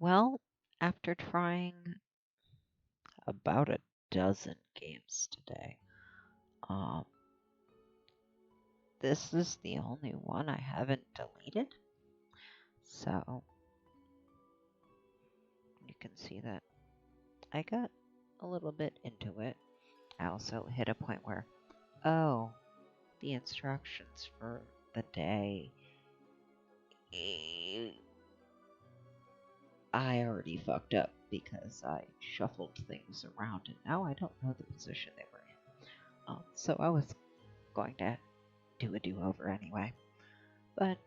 Well, after trying about a dozen games today, um, this is the only one I haven't deleted. So you can see that I got a little bit into it. I also hit a point where, oh, the instructions for the day, eh, I already fucked up because I shuffled things around and now I don't know the position they were in. So I was going to do a do-over anyway. But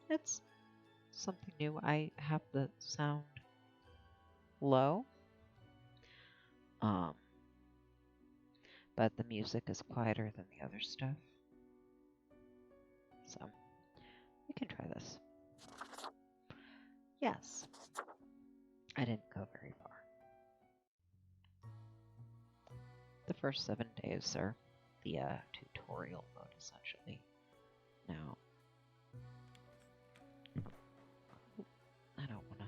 it's something new. I have the sound low, um, but the music is quieter than the other stuff. So we can try this. Yes, I didn't go very far. The first 7 days are the tutorial mode, essentially. Now, I don't want to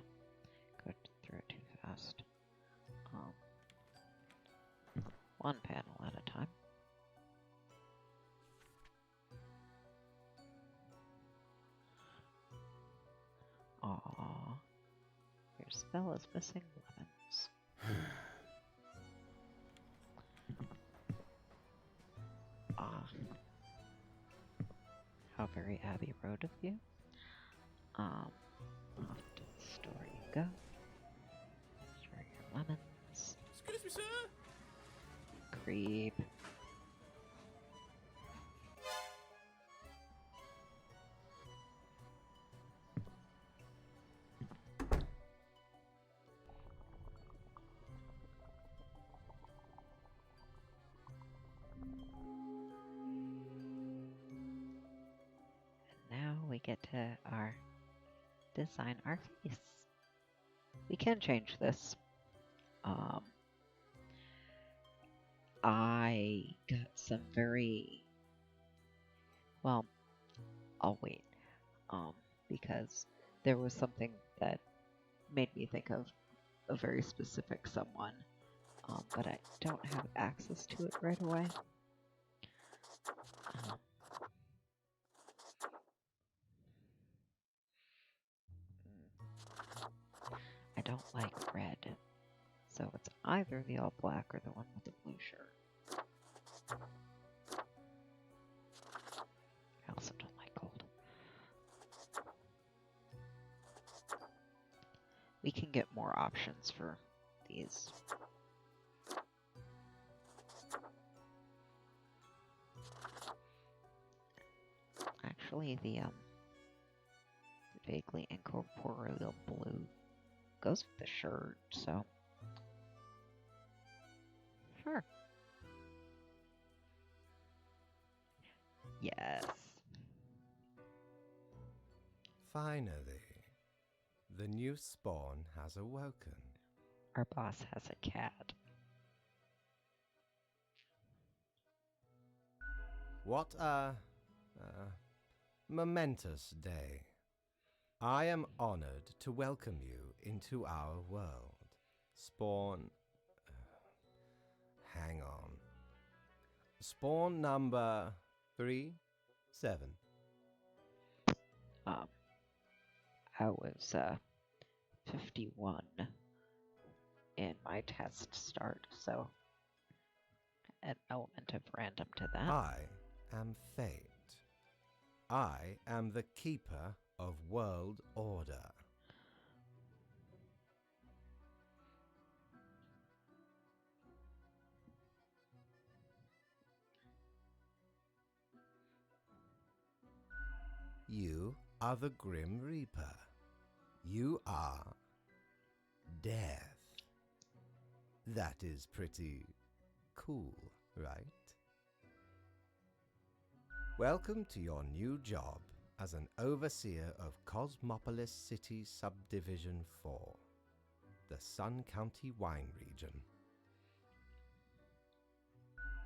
go through it too fast. One panel at a time. Aww. Your spell is missing lemons. Ah. How very Abbey Road of you. Off to the store you go. For your lemons. Excuse me, sir. Creep. And now we get to design our face. We can change this. I got some very, well, I'll wait, because there was something that made me think of a very specific someone, but I don't have access to it right away. Um, I don't like red, so it's either the all black or the one with the blue shirt. I also don't like gold. We can get more options for these. Actually, the vaguely incorporeal blue goes with the shirt, so sure. Yes. Finally, the new spawn has awoken. Our boss has a cat. What a momentous day. I am honored to welcome you into our world. Spawn. Hang on. Spawn number 37. I was 51 in my test start, so an element of random to that. I am Fate. I am the keeper of world order. You are the Grim Reaper. You are Death. That is pretty cool, right? Welcome to your new job as an overseer of Cosmopolis City Subdivision 4, the Sun County Wine Region.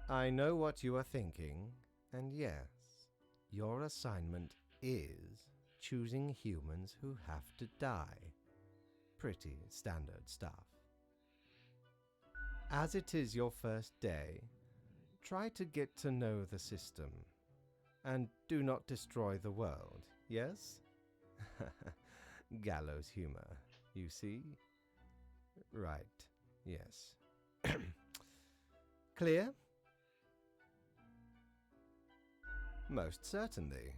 I know what you are thinking, and yes, your assignment is choosing humans who have to die. pretty standard stuff. As it is your first day, try to get to know the system, and do not destroy the world, yes? Gallows humor, you see? Right, yes. Clear? Most certainly.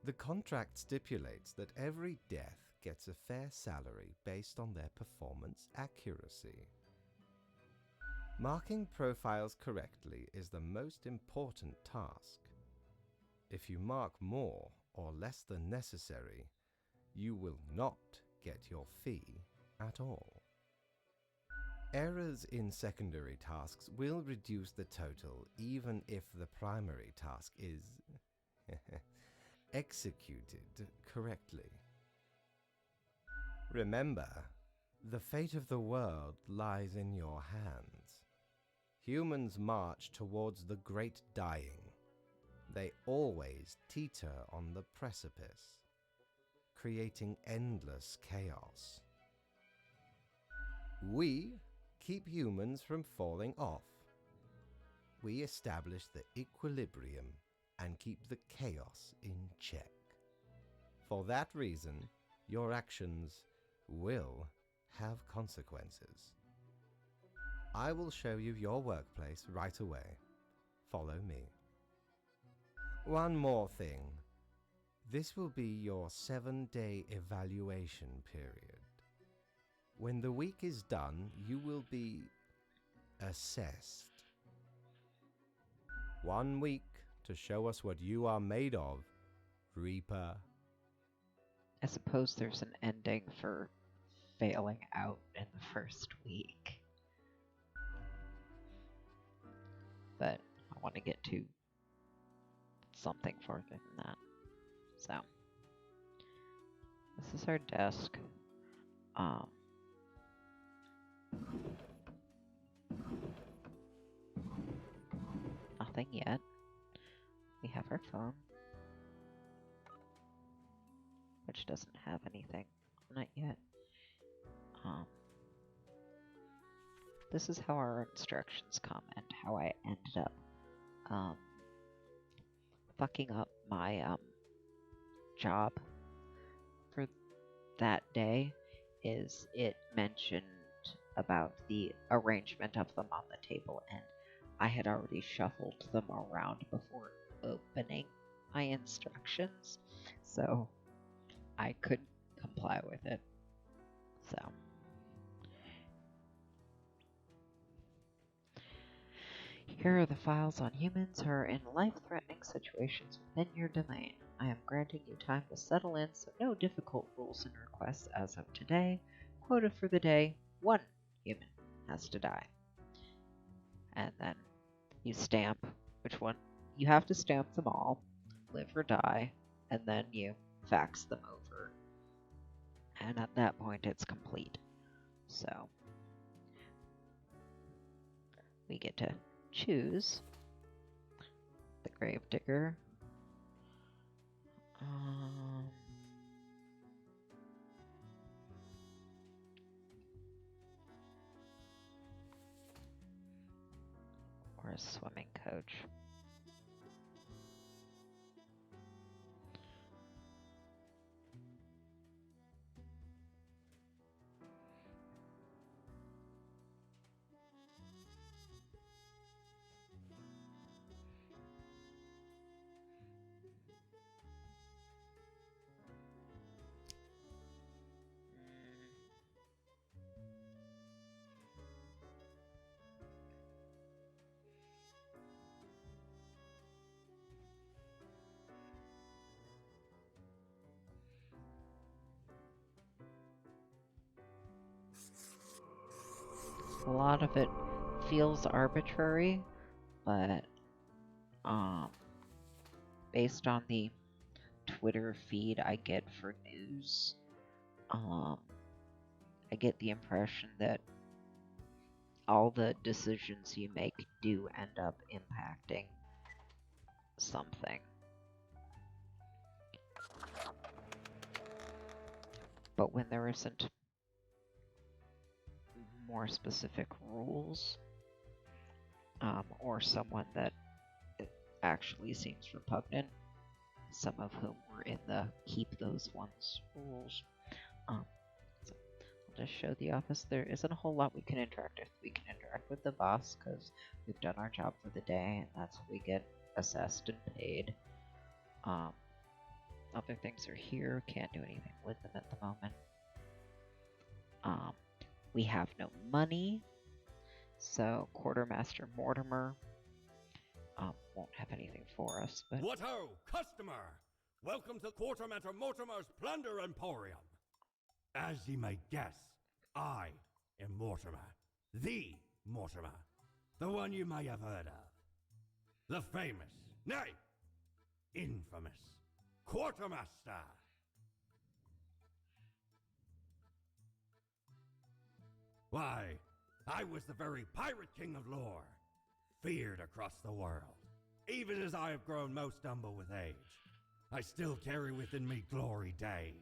The contract stipulates that every death gets a fair salary based on their performance accuracy. Marking profiles correctly is the most important task. If you mark more or less than necessary, you will not get your fee at all. Errors in secondary tasks will reduce the total even if the primary task is executed correctly. Remember, the fate of the world lies in your hands. Humans march towards the great dying. They always teeter on the precipice, creating endless chaos. We keep humans from falling off. We establish the equilibrium and keep the chaos in check. For that reason, your actions will have consequences. I will show you your workplace right away. Follow me. One more thing. This will be your 7-day evaluation period. When the week is done, you will be assessed. 1 week to show us what you are made of, Reaper. I suppose there's an ending for failing out in the first week. But I want to get to something further than that. So, this is our desk. Nothing yet. We have our phone, which doesn't have anything on it yet. This is how our instructions come and how I ended up fucking up my job for that day. Is it mentioned about the arrangement of them on the table, and I had already shuffled them around before opening my instructions, so I couldn't comply with it. So here are the files on humans who are in life-threatening situations within your domain. I am granting you time to settle in, so no difficult rules and requests as of today. Quota for the day: 1 human has to die. And then you stamp which one. You have to stamp them all, live or die, and then you fax them over. And at that point, it's complete. So we get to choose the Gravedigger. Or a swimming coach. A lot of it feels arbitrary, but based on the Twitter feed I get for news, I get the impression that all the decisions you make do end up impacting something. But when there isn't more specific rules, or someone that actually seems repugnant, some of whom were in the keep those ones rules. So I'll just show the office. There isn't a whole lot we can interact with. We can interact with the boss because we've done our job for the day, and that's how we get assessed and paid. Other things are here. Can't do anything with them at the moment. We have no money, so Quartermaster Mortimer won't have anything for us. But What ho, customer! Welcome to Quartermaster Mortimer's Plunder Emporium. As ye may guess, I am Mortimer, the Mortimer, the one you may have heard of. The famous, nay, infamous Quartermaster. Why, I was the very Pirate King of lore, feared across the world. Even as I have grown most humble with age, I still carry within me glory days.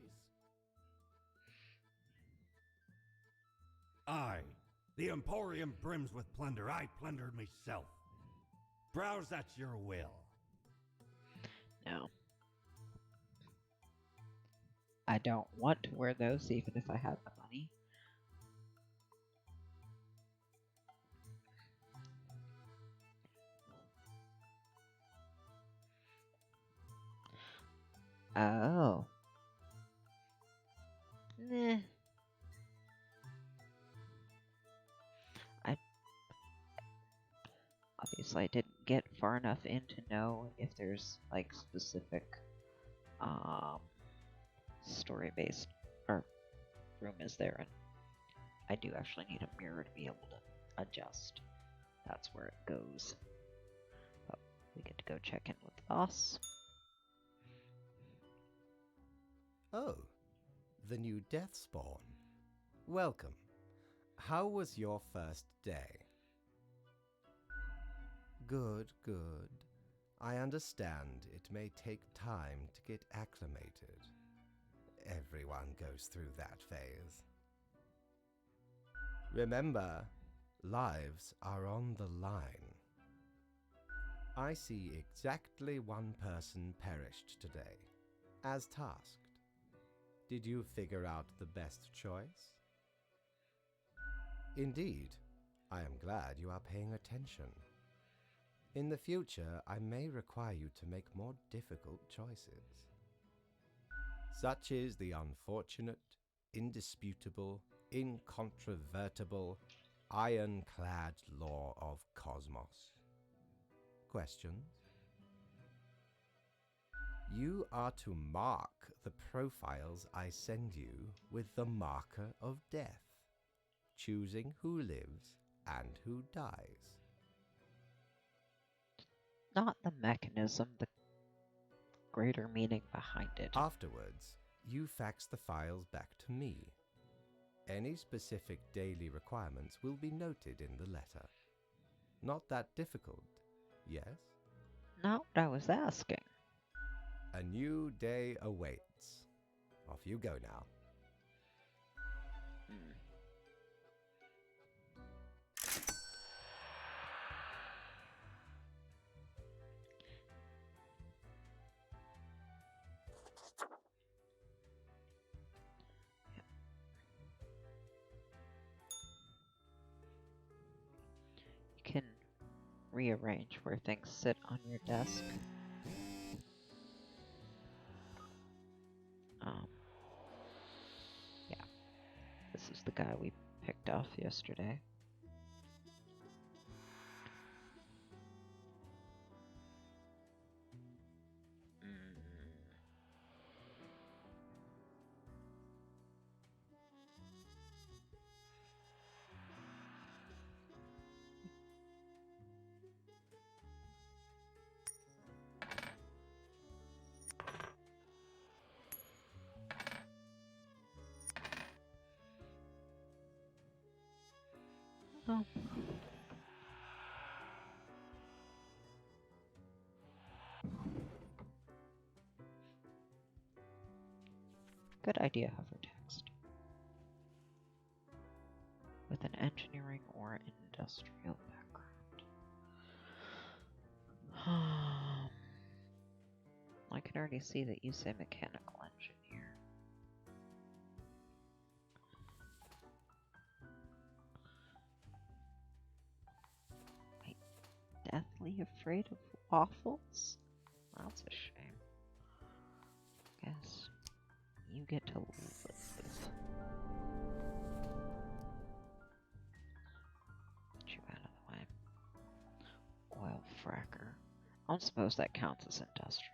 The Emporium brims with plunder. I plundered myself. Browse at your will. no. I don't want to wear those even if I had the money. Oh. Nah. Obviously, I didn't get far enough in to know if there's like specific story-based or room is there, and I do actually need a mirror to be able to adjust. That's where it goes. But we get to go check in with the boss. Oh, the new Deathspawn. Welcome. How was your first day? Good, good. I understand it may take time to get acclimated. Everyone goes through that phase. Remember, lives are on the line. I see exactly one person perished today, as tasked. Did you figure out the best choice? Indeed, I am glad you are paying attention. In the future, I may require you to make more difficult choices. Such is the unfortunate, indisputable, incontrovertible, ironclad law of Cosmos. Questions? You are to mark the profiles I send you with the marker of death, choosing who lives and who dies. Not the mechanism, the greater meaning behind it. Afterwards, you fax the files back to me. Any specific daily requirements will be noted in the letter. Not that difficult, yes? Not what I was asking. A new day awaits. Off you go now. You can rearrange where things sit on your desk. Yeah, this is the guy we picked off yesterday. Oh. Good idea, hover text. with an engineering or industrial background. I can already see that you say mechanical engineer. Wait, deathly afraid of waffles? That's a shame. Guess you get to live. Get you out of the way. Oil fracker. I don't suppose that counts as industrial.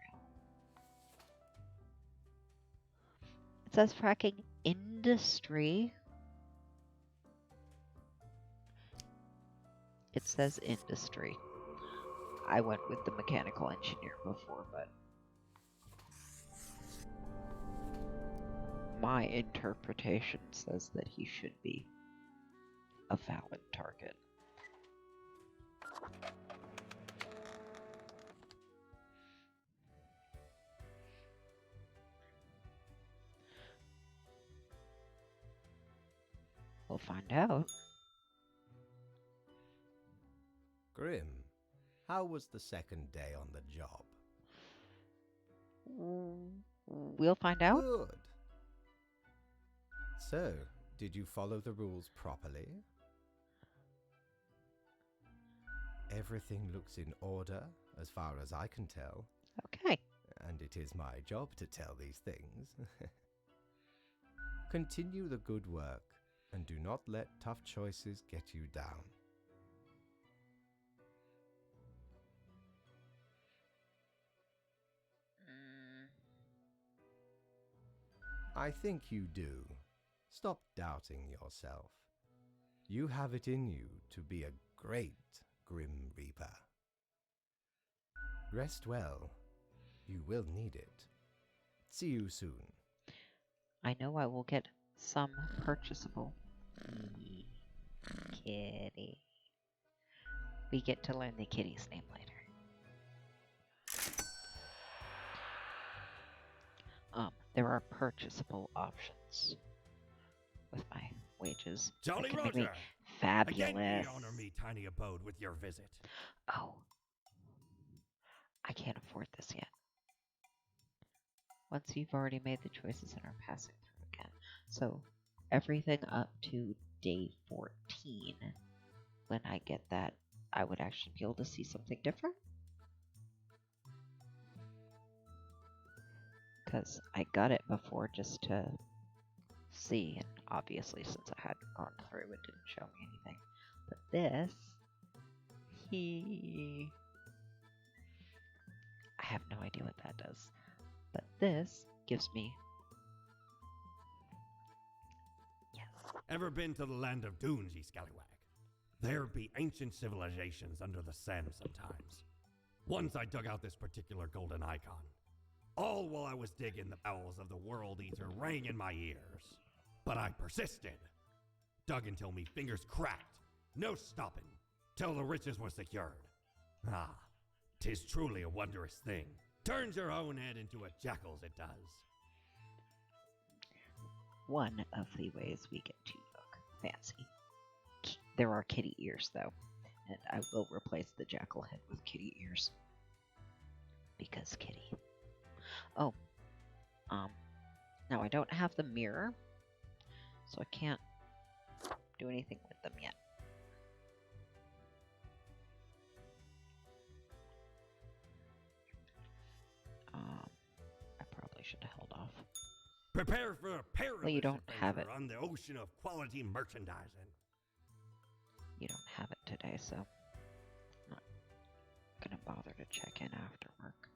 It says fracking industry. It says industry. I went with the mechanical engineer before, but my interpretation says that he should be a valid target. We'll find out. Grim, how was the second day on the job? We'll find out. Good. So, did you follow the rules properly? Everything looks in order, as far as I can tell. Okay. And it is my job to tell these things. Continue the good work, and do not let tough choices get you down. I think you do. Stop doubting yourself. You have it in you to be a great Grim Reaper. Rest well. You will need it. See you soon. I know I will get some purchasable. Kitty. We get to learn the kitty's name later. There are purchasable options with my wages. Jolly That can make me Roger! fabulous. Again, ye honor me tiny abode with your visit. Oh. I can't afford this yet. Once you've already made the choices and are passing through again. So, everything up to day 14, when I get that, I would actually be able to see something different. Because I got it before just to see, and obviously since I hadn't gone through, it didn't show me anything. But this, I have no idea what that does. But this gives me... Yes. Ever been to the land of dunes, ye scallywag? There be ancient civilizations under the sand sometimes. Once I dug out this particular golden icon. All while I was digging, the bowels of the World Eater rang in my ears. But I persisted. Dug until me fingers cracked. No stopping. Till the riches were secured. Ah, 'tis truly a wondrous thing. Turns your own head into a jackal's, it does. One of the ways we get to look fancy. There are kitty ears, though. And I will replace the jackal head with kitty ears. Because kitty. Oh. Now I don't have the mirror, so I can't do anything with them yet. I probably should have held off. Prepare for a perilous Well, you don't have adventure it. on the ocean of quality merchandising. You don't have it today, so I'm not gonna bother to check in after work.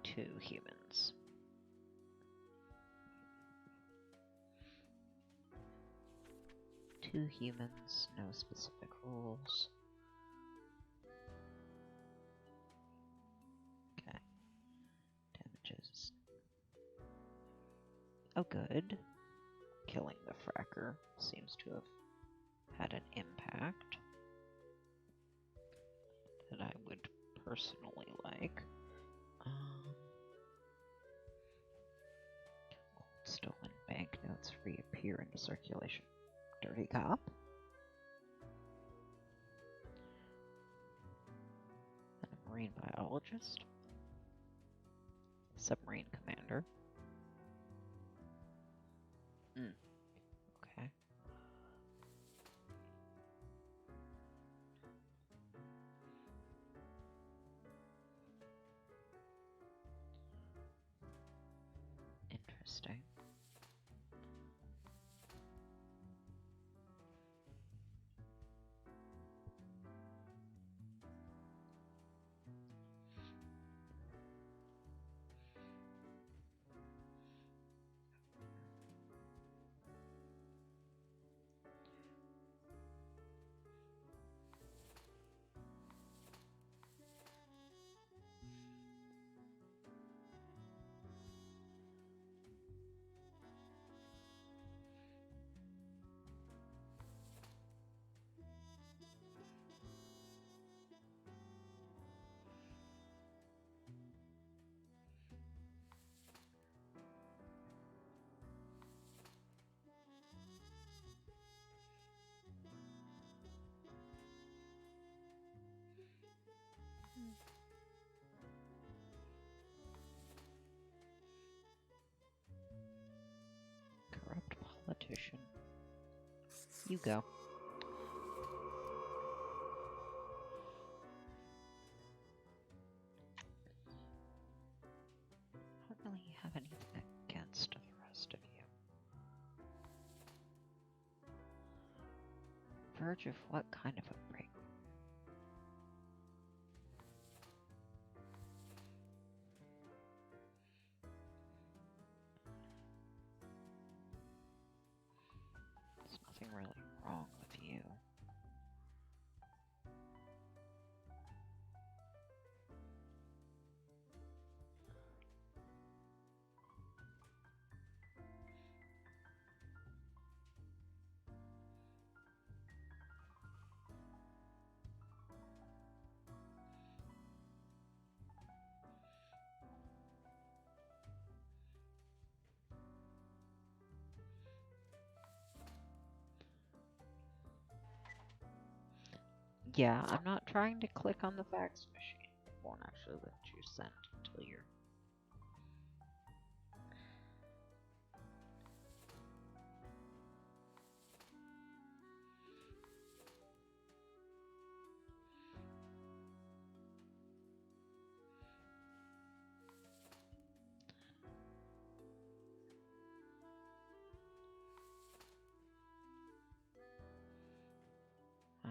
Two humans. Two humans, no specific rules. Okay. Damages. Oh, good. Killing the fracker seems to have had an impact that I would personally like. circulation. Dirty cop. And a marine biologist. Submarine commander. Okay. Interesting. Corrupt politician. You go. I don't really have anything against the rest of you. Verge of what kind of a break? There's nothing really wrong with you. Yeah, I'm not trying to click on the fax machine. It won't actually let you send until you're... Oh.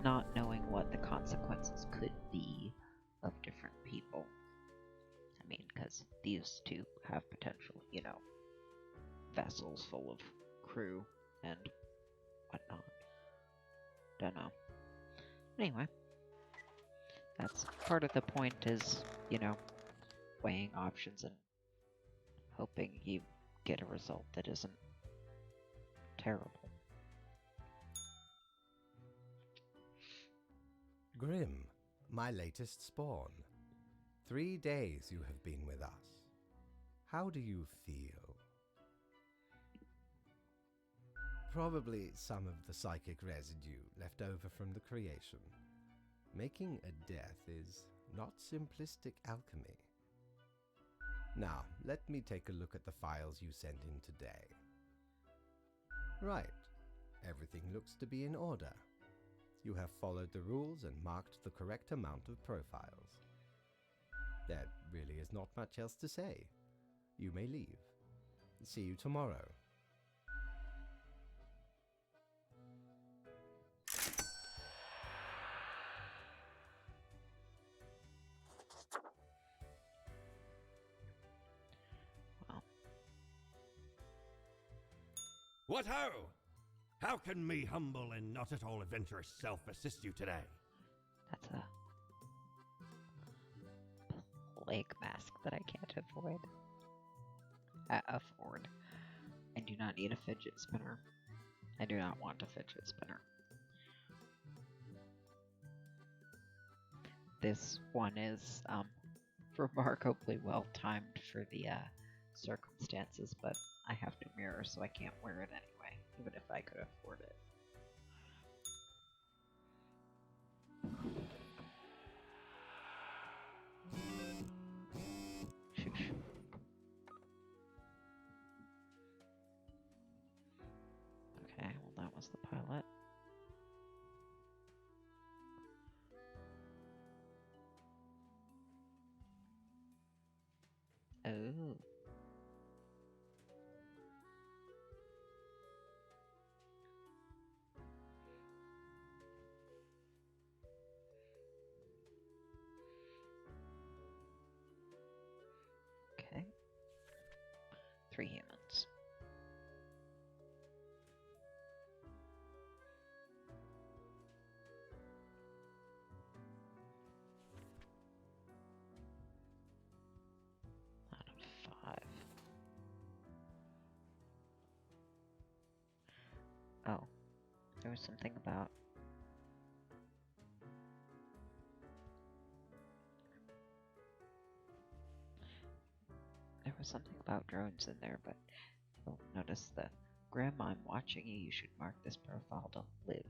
Not knowing what the consequences could be of different people. I mean, because these two have potential, you know, vessels full of crew and whatnot. Don't know. Anyway, that's part of the point is, you know, weighing options and hoping you get a result that isn't terrible. Grim, my latest spawn. 3 days you have been with us. How do you feel? Probably some of the psychic residue left over from the creation. Making a death is not simplistic alchemy. Now, let me take a look at the files you sent in today. Right. Everything looks to be in order. You have followed the rules and marked the correct amount of profiles. There really is not much else to say. You may leave. See you tomorrow. What ho! How can me humble and not at all adventurous self assist you today? That's a plague mask that I can't afford. I do not need a fidget spinner. I do not want a fidget spinner. This one is remarkably well timed for the circumstances, but I have no mirror, so I can't wear it anyway, even if I could afford it. Shoosh. Okay, well that was the pilot. Oh. Okay. 3 humans. Out of 5. Oh, there was something about... There was something about drones in there, but you'll notice that, Grim, I'm watching you. You should mark this profile to live.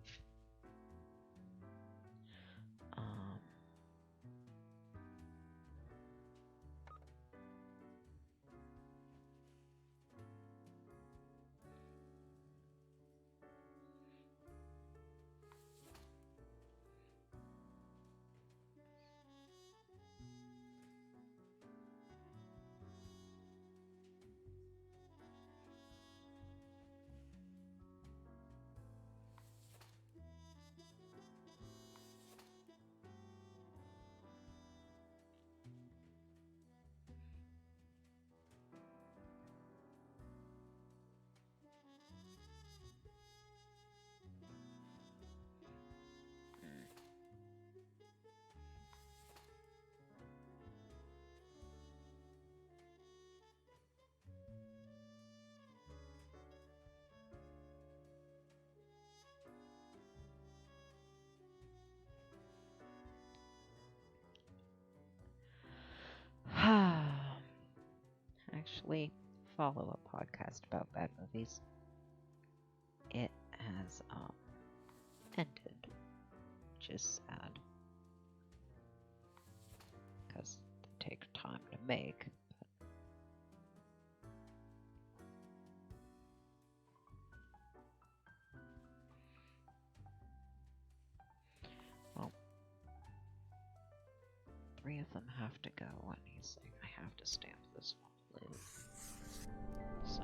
Actually, follow a podcast about bad movies. It has ended, which is sad because they take time to make. Well, 3 of them have to go, and he's saying I have to stamp this one blue. So.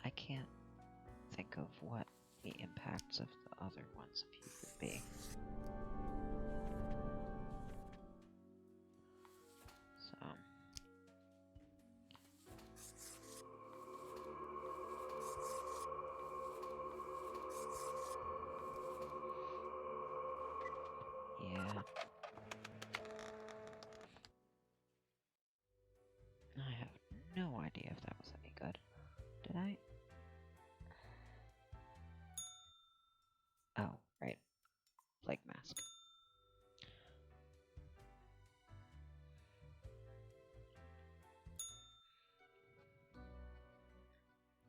I can't think of what the impacts of the other ones of you would be. So. Yeah. I have no idea if that was any good. Did I? Oh, right. Plague mask.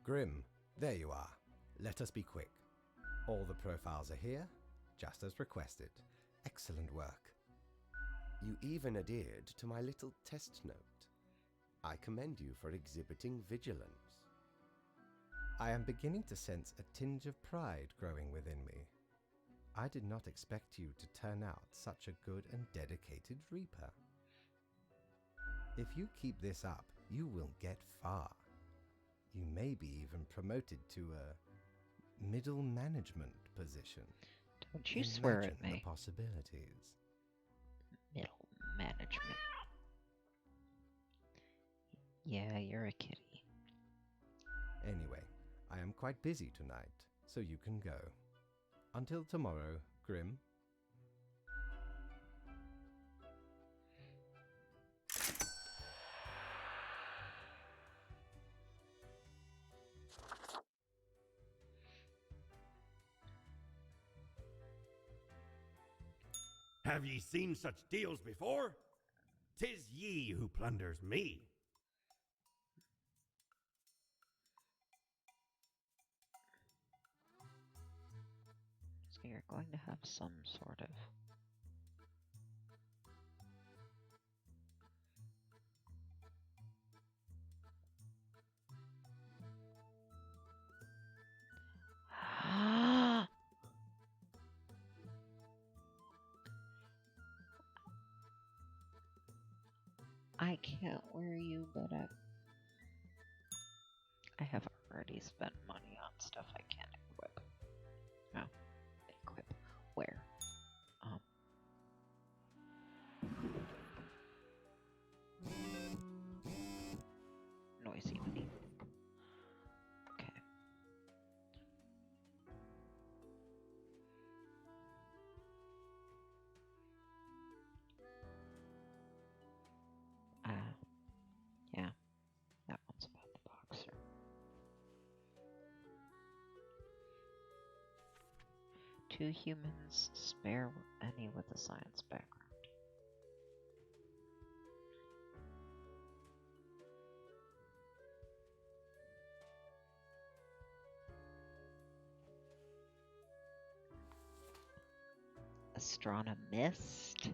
Grim, there you are. Let us be quick. All the profiles are here, just as requested. Excellent work. You even adhered to my little test note. I commend you for exhibiting vigilance. I am beginning to sense a tinge of pride growing within me. I did not expect you to turn out such a good and dedicated Reaper. If you keep this up, you will get far. You may be even promoted to a middle management position. Don't you swear Imagine at me. the possibilities. Middle management. Yeah, you're a kitty. Anyway, I am quite busy tonight, so you can go. Until tomorrow, Grim. Have ye seen such deals before? 'Tis ye who plunders me. So you're going to have some sort of... I can't wear you, but I have already spent money on stuff I can't equip. No, equip. Where? Noisy money. Okay. Yeah. That one's about the boxer. Two humans, spare any with a science background. Astronomist?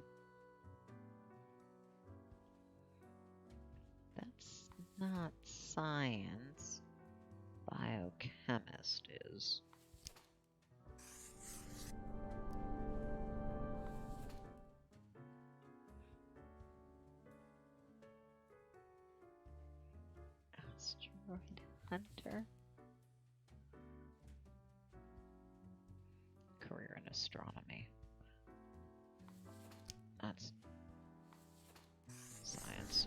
That's not science. Biochemist is. Asteroid hunter. Career in astronomy. That's science.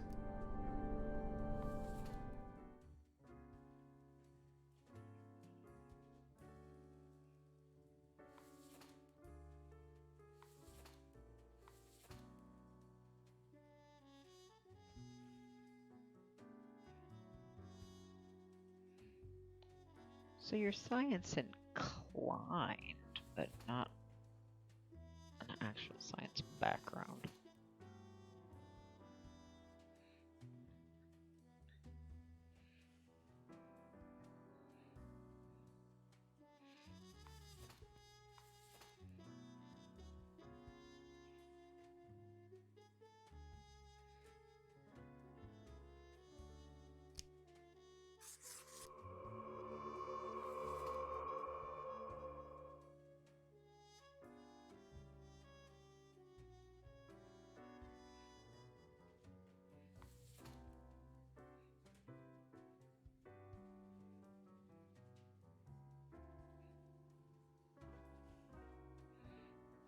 So you're science inclined, but not an actual science background.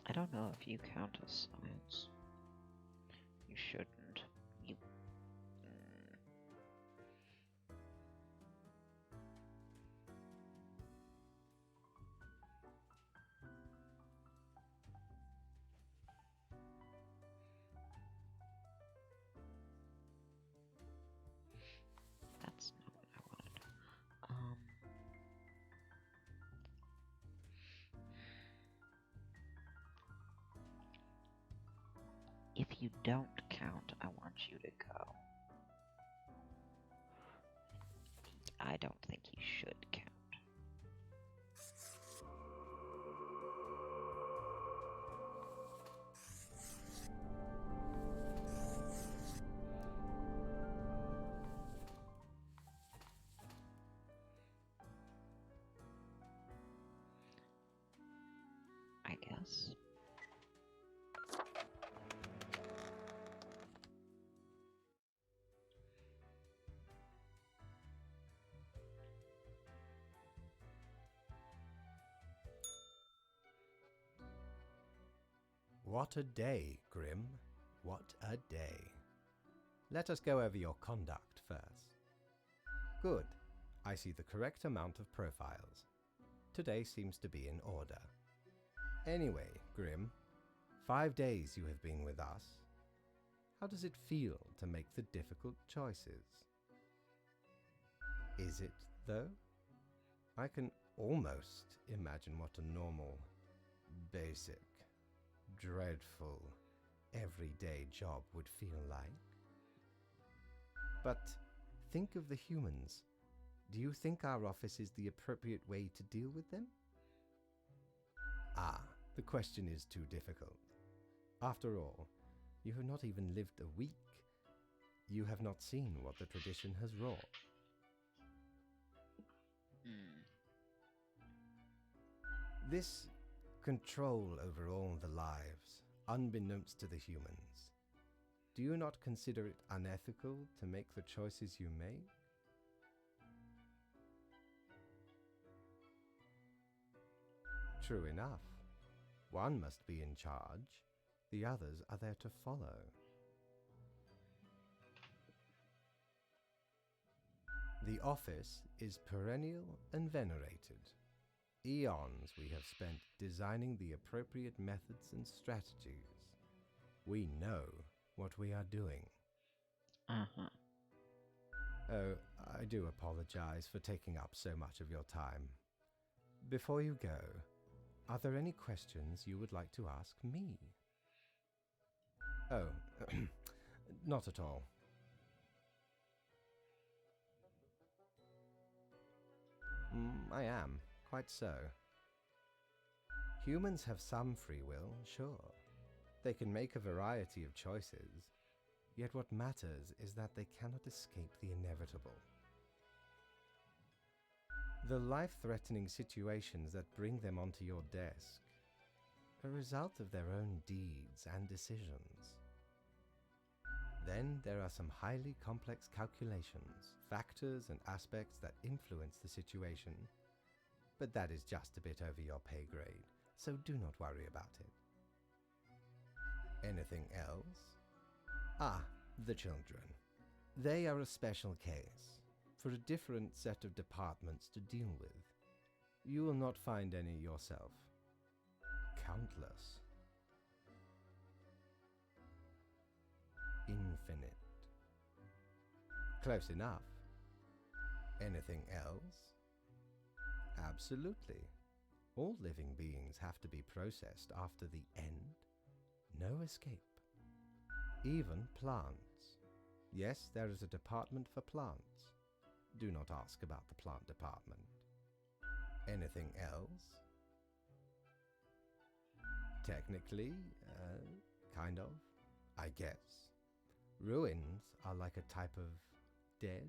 I don't know if you count as science. You shouldn't. You. That's not what I wanted. If you don't count, I want you to go. I don't think you should count. What a day, Grim. What a day. Let us go over your conduct first. Good. I see the correct amount of profiles. Today seems to be in order. Anyway, Grim, 5 days you have been with us. How does it feel to make the difficult choices? Is it, though? I can almost imagine what a normal, basic, dreadful, everyday job would feel like. But think of the humans. Do you think our office is the appropriate way to deal with them? Ah, the question is too difficult. After all, you have not even lived a week. You have not seen what the tradition has wrought. This control over all the lives, unbeknownst to the humans, do you not consider it unethical to make the choices you make? True enough. One must be in charge. The others are there to follow. The office is perennial and venerated. Eons we have spent designing the appropriate methods and strategies. We know what we are doing. Uh-huh. Oh, I do apologize for taking up so much of your time. Before you go, are there any questions you would like to ask me? Oh, not at all. I am, quite so. Humans have some free will, sure. They can make a variety of choices, yet what matters is that they cannot escape the inevitable. The life-threatening situations that bring them onto your desk are a result of their own deeds and decisions. Then there are some highly complex calculations, factors and aspects that influence the situation, but that is just a bit over your pay grade, so do not worry about it. Anything else? Ah, the children. They are a special case, for a different set of departments to deal with. You will not find any yourself. Countless. Infinite. Close enough. Anything else? Absolutely. All living beings have to be processed after the end. No escape. Even plants. Yes, there is a department for plants. Do not ask about the plant department. Anything else? Technically, kind of, I guess. Ruins are like a type of dead,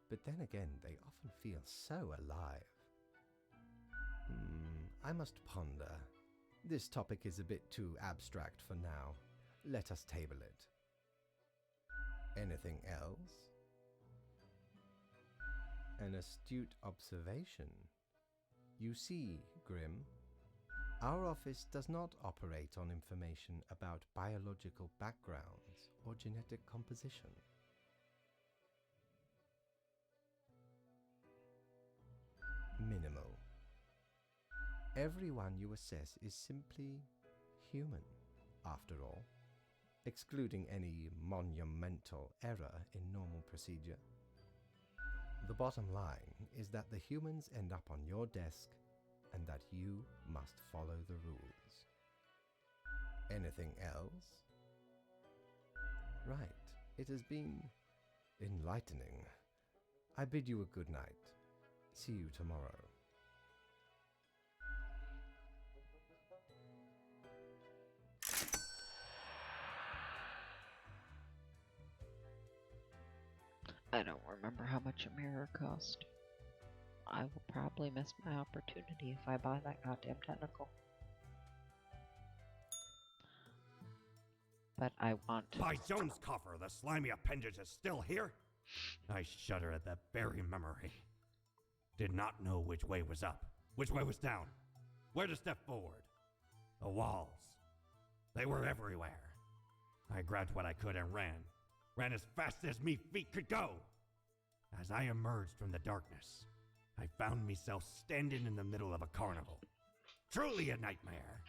but then again, they often feel so alive. I must ponder. This topic is a bit too abstract for now. Let us table it. Anything else? An astute observation. You see, Grim, our office does not operate on information about biological backgrounds or genetic composition. Minimal. Everyone you assess is simply human, after all, excluding any monumental error in normal procedure. The bottom line is that the humans end up on your desk and that you must follow the rules. Anything else? Right. It has been enlightening. I bid you a good night. See you tomorrow. I don't remember how much a mirror cost. I will probably miss my opportunity if I buy that goddamn tentacle. But I want... By Jones' coffer, the slimy appendage is still here? I shudder at that very memory. Did not know which way was up, which way was down, where to step forward. The walls. They were everywhere. I grabbed what I could and ran as fast as me feet could go. As I emerged from the darkness, I found myself standing in the middle of a carnival. Truly a nightmare.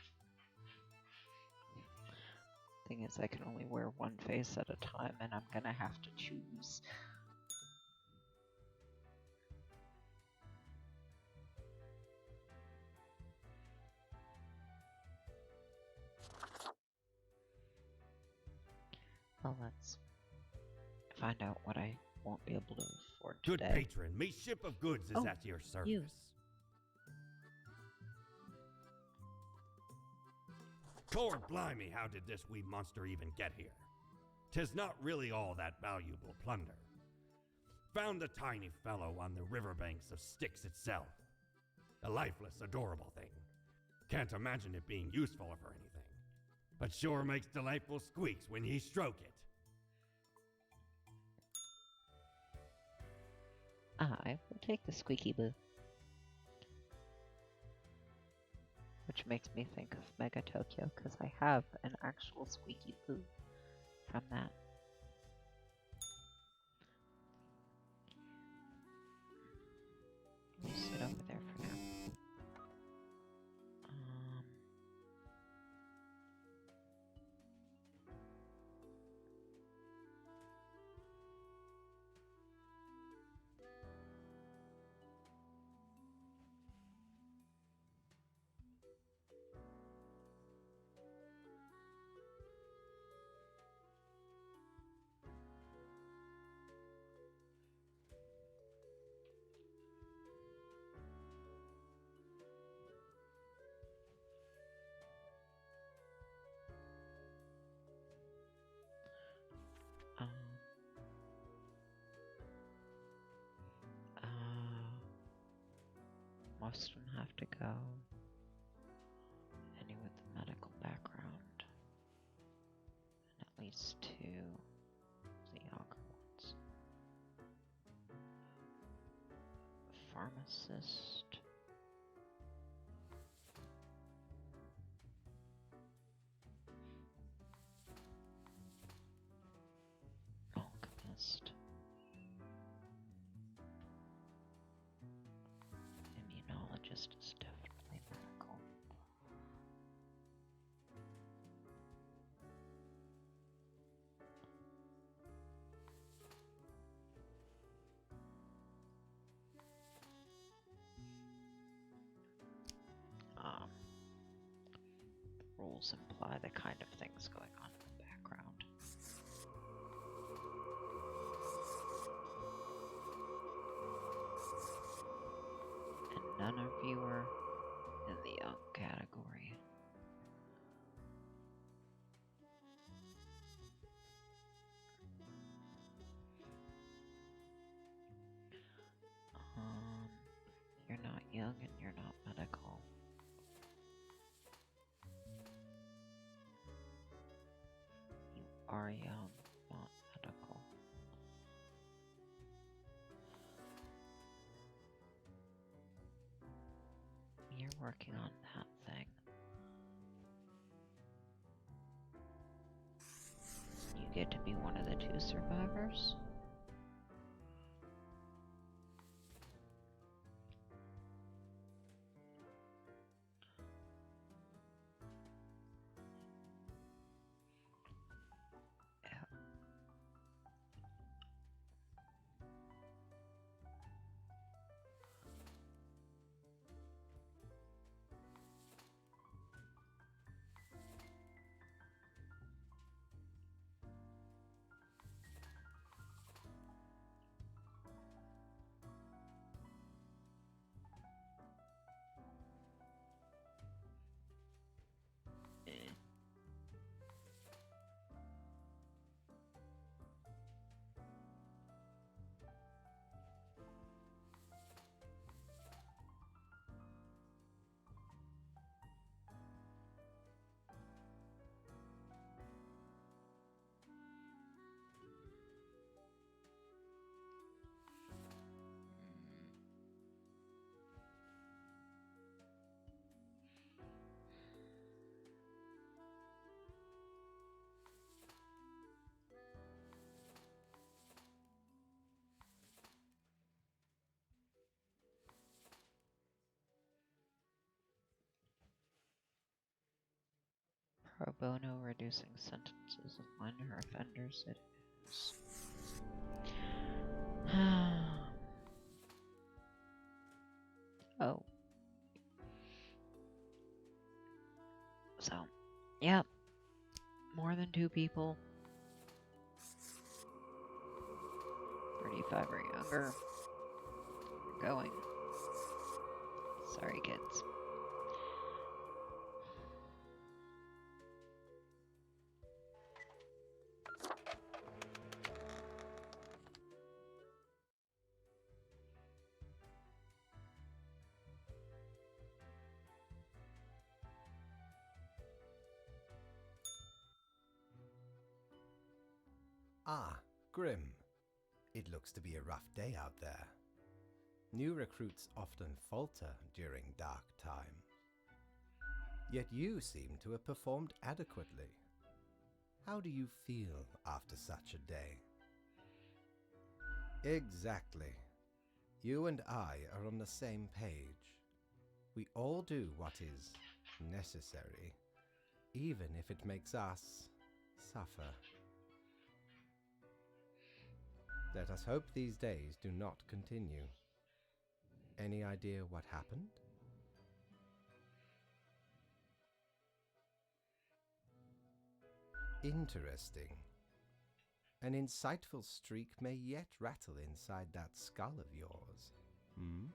Thing is, I can only wear one face at a time, and I'm gonna have to choose. Well, let's find out what I won't be able to afford Good today. patron, me ship of goods is Oh, at your service. you. Lord blimey, how did this wee monster even get here? 'Tis not really all that valuable plunder. Found the tiny fellow on the riverbanks of Styx itself. A lifeless, adorable thing. Can't imagine it being useful for anything. But sure makes delightful squeaks when ye stroke it. I will take the squeaky boo. Which makes me think of Mega Tokyo, because I have an actual squeaky boo from that. You sit over there for now. Most of them have to go. Any with a medical background. And at least 2 of the younger ones. Pharmacist. Alchemist. Immunologist is definitely medical. The rules imply the kind of things going on in the background. And none of you are in the young category. You're not young and you're not medical. You are young, not medical. You're working on that thing. You get to be one of the 2 survivors. bono reducing sentences of minor offenders. It is. Oh. So, yeah. More than 2 people. 35 or younger. Going. Sorry, kids. Ah, Grim. It looks to be a rough day out there. New recruits often falter during dark time. Yet you seem to have performed adequately. How do you feel after such a day? Exactly. You and I are on the same page. We all do what is necessary, even if it makes us suffer. Let us hope these days do not continue. Any idea what happened? Interesting. An insightful streak may yet rattle inside that skull of yours. Hmm?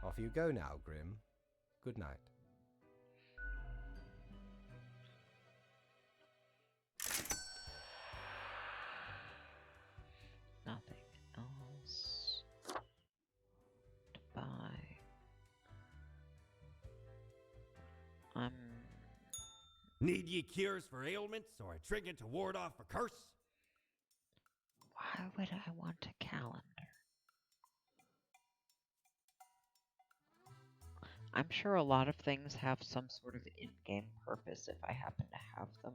Off you go now, Grim. Good night. Nothing else to buy. Need ye cures for ailments or a trinket to ward off a curse? Why would I want a calendar? I'm sure a lot of things have some sort of in-game purpose if I happen to have them.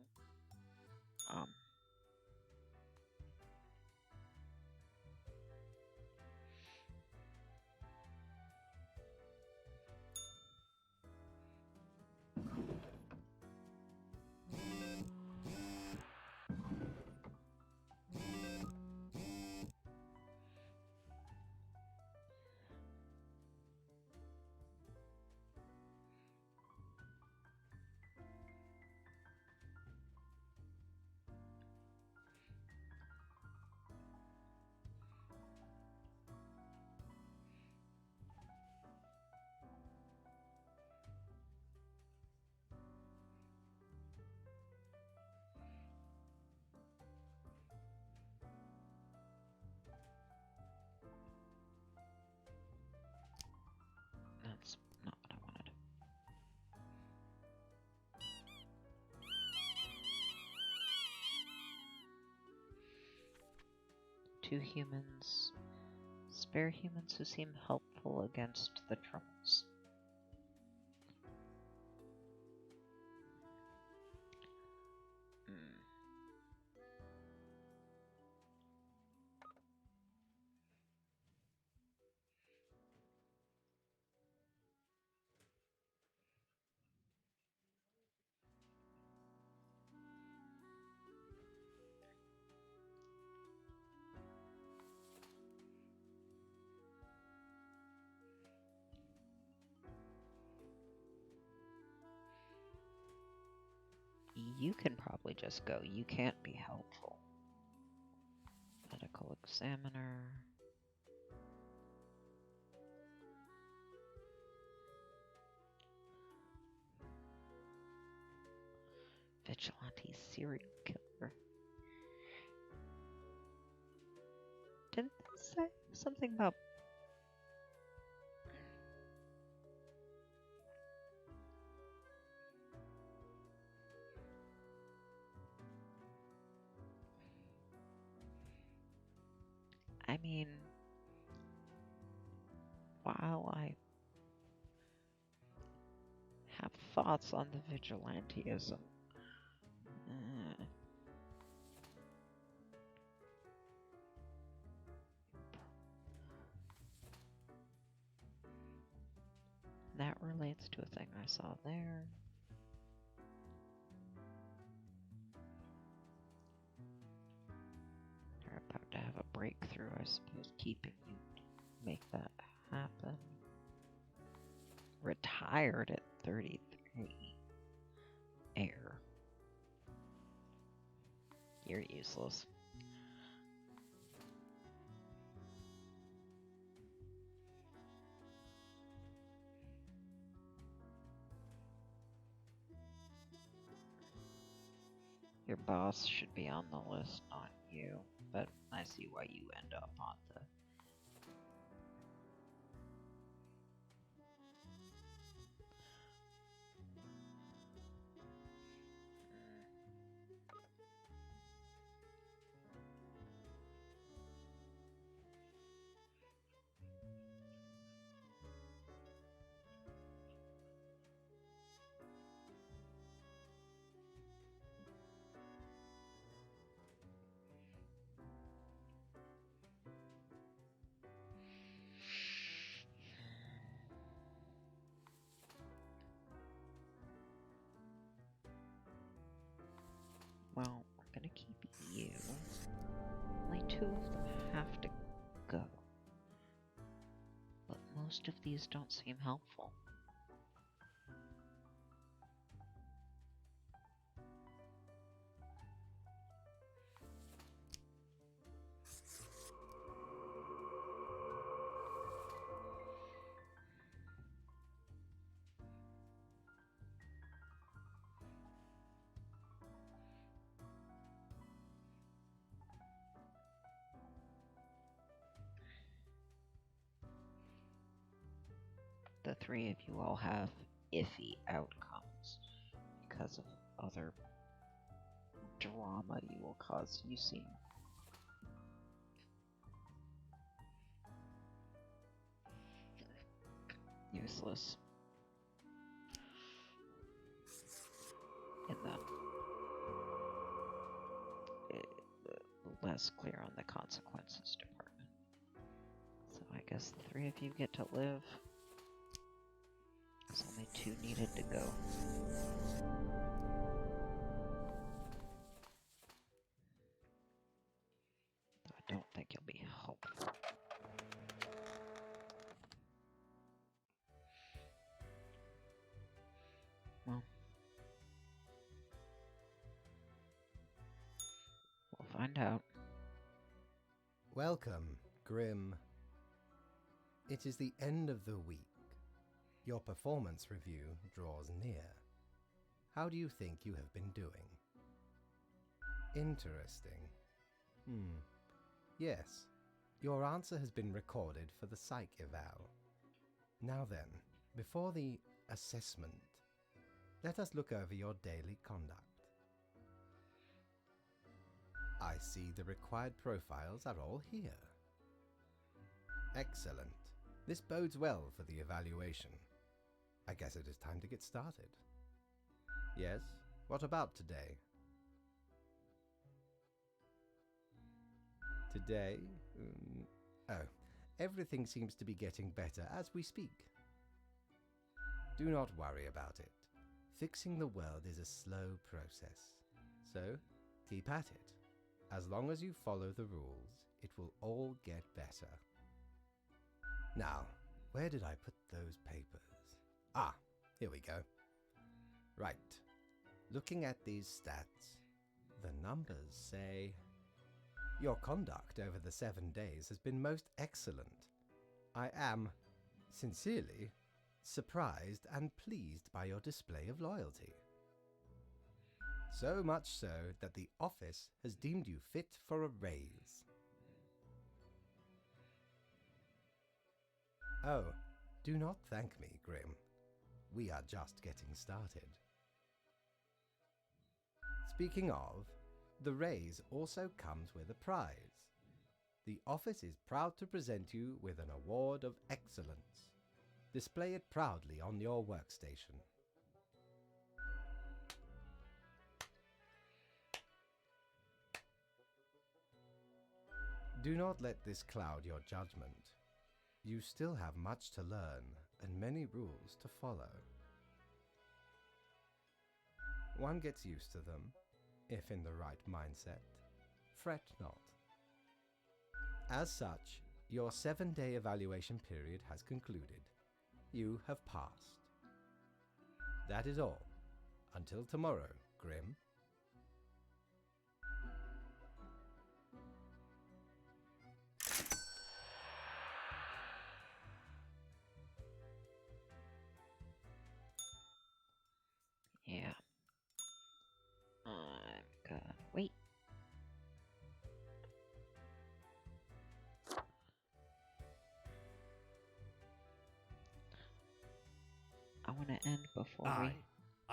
That's not what I wanted. Two humans. Spare humans who seem helpful against the troubles. You can probably just go. You can't be helpful. Medical examiner. Vigilante serial killer. Didn't they say something about... I mean, while I have thoughts on the vigilanteism, that relates to a thing I saw there. of a breakthrough, I suppose, keeping you make that happen. Retired at 33. Air. You're useless. Your boss should be on the list, not you, but I see why you end up on the... Well, I'm gonna keep you. Only 2 of them have to go. But most of these don't seem helpful. The 3 of you all have iffy outcomes because of other drama you will cause. You seem useless in the less clear on the consequences department. So I guess the 3 of you get to live. Because only 2 needed to go. I don't think you'll be helpful. Well, we'll find out. Welcome, Grim. It is the end of the week. Your performance review draws near. How do you think you have been doing? Interesting. Yes, your answer has been recorded for the psych eval. Now then, before the assessment, let us look over your daily conduct. I see the required profiles are all here. Excellent. This bodes well for the evaluation. I guess it is time to get started. Yes, what about today? Today? Everything seems to be getting better as we speak. Do not worry about it. Fixing the world is a slow process. So, keep at it. As long as you follow the rules, it will all get better. Now, where did I put those papers? Ah, here we go. Right. Looking at these stats, the numbers say... Your conduct over the 7 days has been most excellent. I am, sincerely, surprised and pleased by your display of loyalty. So much so that the office has deemed you fit for a raise. Oh, do not thank me, Grim. We are just getting started. Speaking of, the raise also comes with a prize. The office is proud to present you with an award of excellence. Display it proudly on your workstation. Do not let this cloud your judgment. You still have much to learn and many rules to follow. One gets used to them, if in the right mindset. Fret not. As such, your 7-day evaluation period has concluded. You have passed. That is all. Until tomorrow, Grim. Yeah. I'm gonna wait. I want to end before I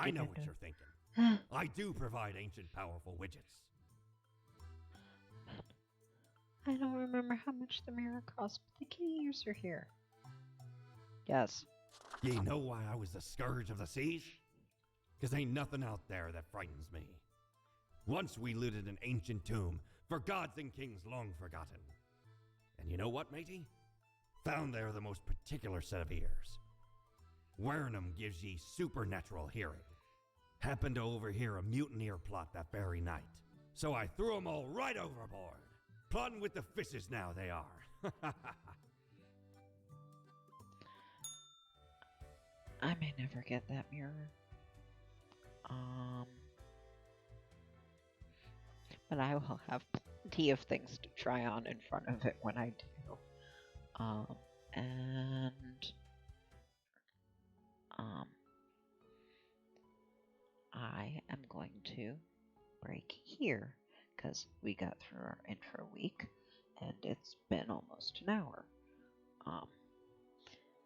dig know what into- you're thinking. I do provide ancient powerful widgets. I don't remember how much the mirror cost, but the kitty ears are here. Yes. Ye know why I was the scourge of the seas? 'Cause ain't nothing out there that frightens me. Once we looted an ancient tomb for gods and kings long forgotten. And you know what, matey? Found there the most particular set of ears. Wearing 'em gives ye supernatural hearing. Happened to overhear a mutineer plot that very night. So I threw 'em all right overboard. Plotting with the fishes now they are. I may never get that mirror. But I will have plenty of things to try on in front of it when I do. I am going to break here because we got through our intro week and it's been almost an hour.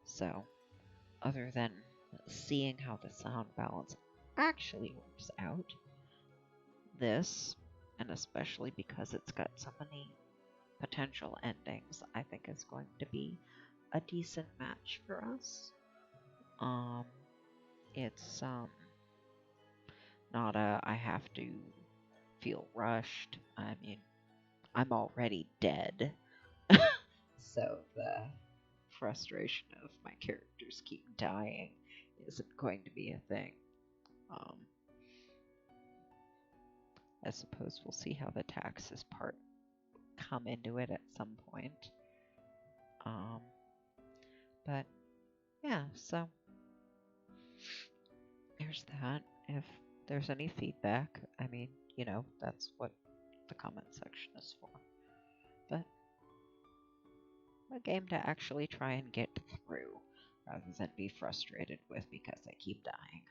So other than seeing how the sound balance actually works out, this, and especially because it's got so many potential endings, I think is going to be a decent match for us. It's not a I have to feel rushed. I mean, I'm already dead. So the frustration of my characters keep dying isn't going to be a thing. I suppose we'll see how the taxes part come into it at some point. But yeah, so there's that. If there's any feedback, I mean, you know, that's what the comment section is for. But a game to actually try and get through rather than be frustrated with because I keep dying.